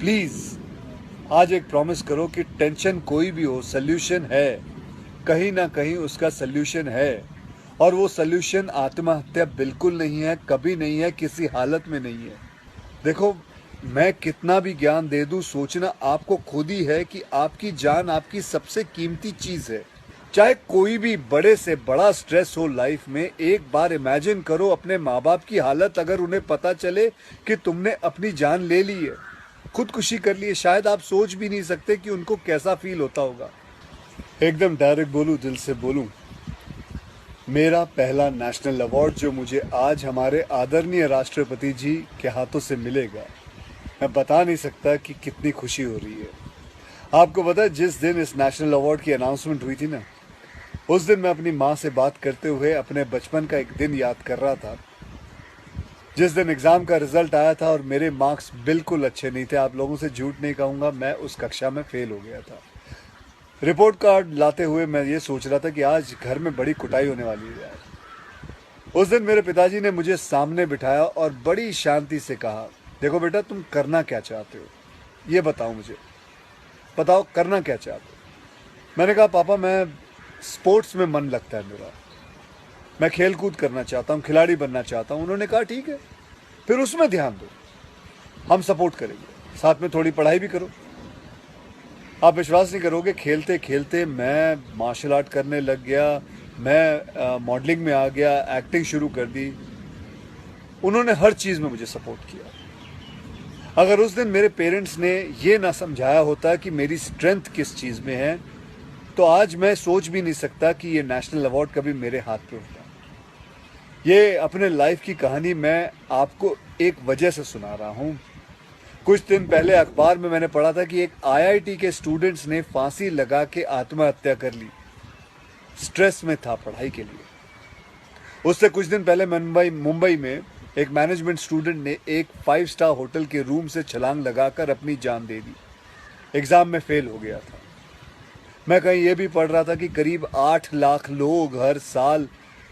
Please आज एक promise करो कि टेंशन कोई भी हो, सोल्यूशन है, कहीं ना कहीं उसका सोल्यूशन है। और वो सोल्यूशन आत्महत्या बिल्कुल नहीं है, कभी नहीं है, किसी हालत में नहीं है। देखो, मैं कितना भी ज्ञान दे दूं, सोचना आपको खुद ही है कि आपकी जान आपकी सबसे कीमती चीज है। चाहे कोई भी बड़े से बड़ा स्ट्रेस हो लाइफ में, एक बार इमेजिन करो अपने माँ बाप की हालत अगर उन्हें पता चले कि तुमने अपनी जान ले ली है, खुदकुशी कर ली है। शायद आप सोच भी नहीं सकते कि उनको कैसा फील होता होगा। एकदम डायरेक्ट बोलूं, दिल से बोलूं, मेरा पहला नेशनल अवार्ड जो मुझे आज हमारे आदरणीय राष्ट्रपति जी के हाथों से मिलेगा, मैं बता नहीं सकता कि कितनी खुशी हो रही है। आपको पता है, जिस दिन इस नेशनल अवार्ड की अनाउंसमेंट हुई थी ना, उस दिन मैं अपनी माँ से बात करते हुए अपने बचपन का एक दिन याद कर रहा था, जिस दिन एग्ज़ाम का रिजल्ट आया था और मेरे मार्क्स बिल्कुल अच्छे नहीं थे। आप लोगों से झूठ नहीं कहूँगा, मैं उस कक्षा में फेल हो गया था। रिपोर्ट कार्ड लाते हुए मैं ये सोच रहा था कि आज घर में बड़ी कुटाई होने वाली है यार। उस दिन मेरे पिताजी ने मुझे सामने बिठाया और बड़ी शांति से कहा, देखो बेटा, तुम करना क्या चाहते हो, ये बताओ मुझे, बताओ करना क्या चाहते हो। मैंने कहा, पापा मैं स्पोर्ट्स में मन लगता है मेरा, मैं खेल कूद करना चाहता हूँ, खिलाड़ी बनना चाहता हूँ। उन्होंने कहा, ठीक है, फिर उसमें ध्यान दो, हम सपोर्ट करेंगे, साथ में थोड़ी पढ़ाई भी करो। आप विश्वास नहीं करोगे, खेलते खेलते मैं मार्शल आर्ट करने लग गया, मैं मॉडलिंग में आ गया, एक्टिंग शुरू कर दी। उन्होंने हर चीज़ में मुझे सपोर्ट किया। अगर उस दिन मेरे पेरेंट्स ने ये ना समझाया होता कि मेरी स्ट्रेंथ किस चीज़ में है, तो आज मैं सोच भी नहीं सकता कि ये नेशनल अवार्ड कभी मेरे हाथ पे होता। ये अपने लाइफ की कहानी मैं आपको एक वजह से सुना रहा हूँ। कुछ दिन पहले अखबार में मैंने पढ़ा था कि एक आईआईटी के स्टूडेंट्स ने फांसी लगा के आत्महत्या कर ली। स्ट्रेस में था पढ़ाई के लिए। उससे कुछ दिन पहले मुंबई में एक मैनेजमेंट स्टूडेंट ने एक 5 स्टार होटल के रूम से छलांग लगाकर अपनी जान दे दी। एग्जाम में फेल हो गया था। मैं कहीं ये भी पढ़ रहा था कि करीब 8 लाख लोग हर साल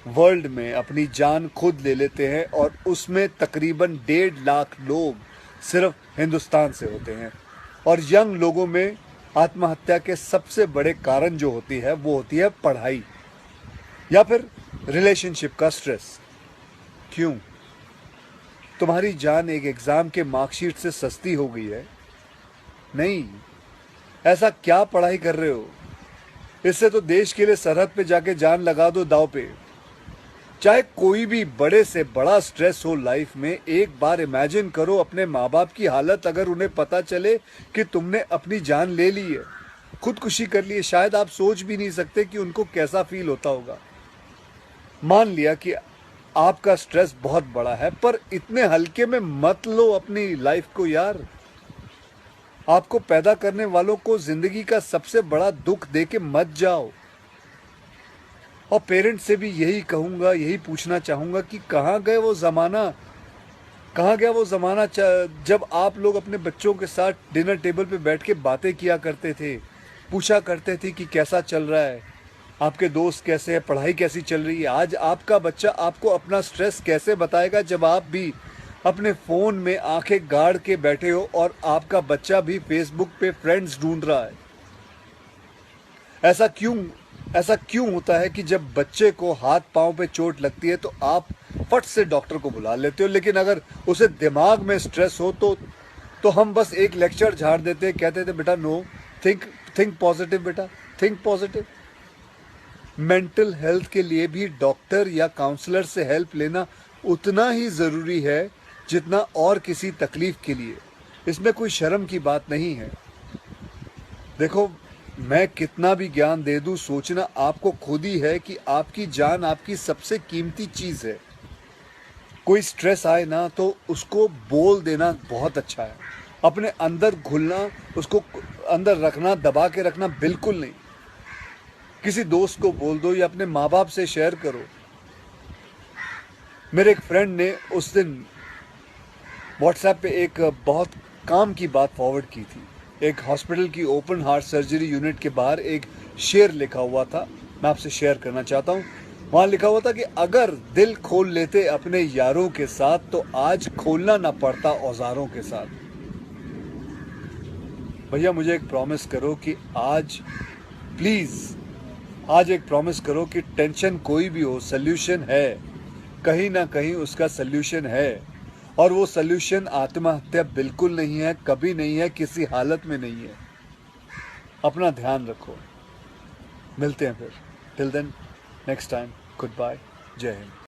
वर्ल्ड में अपनी जान खुद ले लेते हैं और उसमें तकरीबन 1.5 लाख लोग सिर्फ हिंदुस्तान से होते हैं। और यंग लोगों में आत्महत्या के सबसे बड़े कारण जो होती है वो होती है पढ़ाई या फिर रिलेशनशिप का स्ट्रेस। क्यों? तुम्हारी जान एक एग्जाम के मार्कशीट से सस्ती हो गई है? नहीं। ऐसा क्या पढ़ाई कर रहे हो? इससे तो देश के लिए सरहद पे जाके जान लगा दो दांव पे। चाहे कोई भी बड़े से बड़ा स्ट्रेस हो लाइफ में, एक बार इमेजिन करो अपने माँ बाप की हालत अगर उन्हें पता चले कि तुमने अपनी जान ले ली है, खुदकुशी कर ली है। शायद आप सोच भी नहीं सकते कि उनको कैसा फील होता होगा। मान लिया कि आपका स्ट्रेस बहुत बड़ा है, पर इतने हल्के में मत लो अपनी लाइफ को यार। आपको पैदा करने वालों को जिंदगी का सबसे बड़ा दुख दे के मत जाओ। और पेरेंट्स से भी यही कहूंगा, यही पूछना चाहूंगा कि कहाँ गए वो ज़माना, कहाँ गया वो ज़माना जब आप लोग अपने बच्चों के साथ डिनर टेबल पे बैठ के बातें किया करते थे, पूछा करते थे कि कैसा चल रहा है, आपके दोस्त कैसे हैं, पढ़ाई कैसी चल रही है। आज आपका बच्चा आपको अपना स्ट्रेस कैसे बताएगा जब आप भी अपने फ़ोन में आंखें गाड़ के बैठे हो और आपका बच्चा भी फेसबुक पे फ्रेंड्स ढूंढ रहा है। ऐसा क्यों होता है कि जब बच्चे को हाथ पांव पे चोट लगती है तो आप फट से डॉक्टर को बुला लेते हो, लेकिन अगर उसे दिमाग में स्ट्रेस हो तो हम बस एक लेक्चर झाड़ देते, कहते थे बेटा नो, थिंक पॉजिटिव बेटा, थिंक पॉजिटिव। मेंटल हेल्थ के लिए भी डॉक्टर या काउंसलर से हेल्प लेना उतना ही ज़रूरी है जितना और किसी तकलीफ के लिए। इसमें कोई शर्म की बात नहीं है। देखो, मैं कितना भी ज्ञान दे दूं, सोचना आपको खुद ही है कि आपकी जान आपकी सबसे कीमती चीज़ है। कोई स्ट्रेस आए ना तो उसको बोल देना बहुत अच्छा है। अपने अंदर घुलना, उसको अंदर रखना, दबा के रखना बिल्कुल नहीं। किसी दोस्त को बोल दो या अपने माँ बाप से शेयर करो। मेरे एक फ्रेंड ने उस दिन व्हाट्सएप पे एक बहुत काम की बात फॉरवर्ड की थी। एक हॉस्पिटल की ओपन हार्ट सर्जरी यूनिट के बाहर एक शेर लिखा हुआ था, मैं आपसे शेयर करना चाहता हूँ। वहाँ लिखा हुआ था कि अगर दिल खोल लेते अपने यारों के साथ तो आज खोलना ना पड़ता औजारों के साथ। भैया मुझे एक प्रॉमिस करो कि आज प्लीज़ आज एक प्रॉमिस करो कि टेंशन कोई भी हो, सल्यूशन है, कहीं ना कहीं उसका सल्यूशन है, और वो सल्यूशन आत्महत्या बिल्कुल नहीं है, कभी नहीं है, किसी हालत में नहीं है। अपना ध्यान रखो, मिलते हैं फिर। Till then, next time, goodbye, जय हिंद।